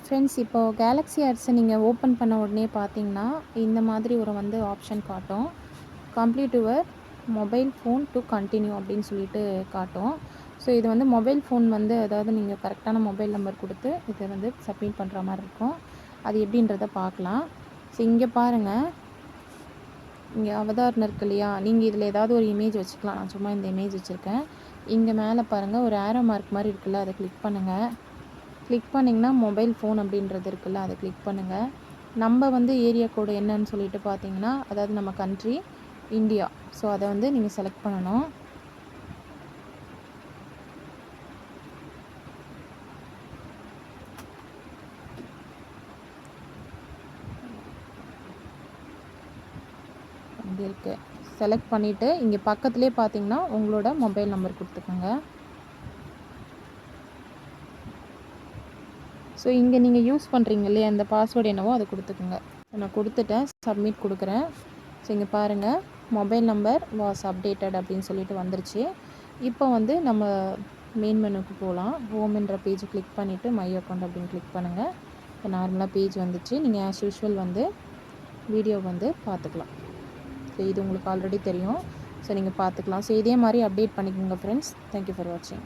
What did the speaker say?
Friends, இப்போது Galaxy ஆட்ஸை நீங்கள் open பண்ண உடனே பார்த்தீங்கன்னா இந்த மாதிரி ஒரு ஆப்ஷன் காட்டும். Complete your mobile phone to continue அப்படின்னு சொல்லிட்டு காட்டும். ஸோ இது மொபைல் ஃபோன் அதாவது நீங்கள் கரெக்டான மொபைல் நம்பர் கொடுத்து இதை சப்மிட் பண்ணுற மாதிரி இருக்கும். அது எப்படின்றத பார்க்கலாம். ஸோ இங்கே பாருங்கள், இங்கே அவதார்னு இருக்கு இல்லையா, நீங்கள் இதில் ஏதாவது ஒரு இமேஜ் வச்சுக்கலாம். நான் சும்மா இந்த இமேஜ் வச்சுருக்கேன். இங்கே மேலே பாருங்கள் ஒரு ஆரோ மார்க் மாதிரி இருக்குல்ல, அதை கிளிக் பண்ணுங்கள். கிளிக் பண்ணிங்கன்னா மொபைல் ஃபோன் அப்படின்றது இருக்குல்ல, அதை கிளிக் பண்ணுங்கள். நம்ம ஏரியா கோடு என்னன்னு சொல்லிட்டு பார்த்தீங்கன்னா, அதாவது நம்ம கண்ட்ரி இந்தியா. ஸோ அதை நீங்கள் செலக்ட் பண்ணணும். அப்படி இருக்குது. செலக்ட் பண்ணிவிட்டு இங்கே பக்கத்துலேயே பார்த்தீங்கன்னா உங்களோட மொபைல் நம்பர் கொடுத்துக்கோங்க. ஸோ இங்கே நீங்கள் யூஸ் பண்ணுறீங்க இல்லையா, அந்த பாஸ்வேர்டு என்னவோ அதை கொடுத்துக்குங்க. நான் கொடுத்துட்டேன், சப்மிட் கொடுக்குறேன். ஸோ இங்கே பாருங்கள், மொபைல் நம்பர் வாஸ் அப்டேட்டட் அப்படின்னு சொல்லிட்டு வந்துருச்சு. இப்போ நம்ம மெயின் மெனுக்கு போகலாம். ஹோம்ன்ற பேஜ் கிளிக் பண்ணிவிட்டு மை அக்கௌண்ட் அப்படின்னு கிளிக் பண்ணுங்கள். இப்போ நார்மலாக பேஜ் வந்துச்சு. நீங்கள் ஆஸ் யூஷுவல் வீடியோ பார்த்துக்கலாம். ஸோ இது உங்களுக்கு ஆல்ரெடி தெரியும். ஸோ நீங்கள் பார்த்துக்கலாம். ஸோ இதே மாதிரி அப்டேட் பண்ணிக்கோங்க ஃப்ரெண்ட்ஸ். தேங்க்யூ ஃபார் வாட்சிங்.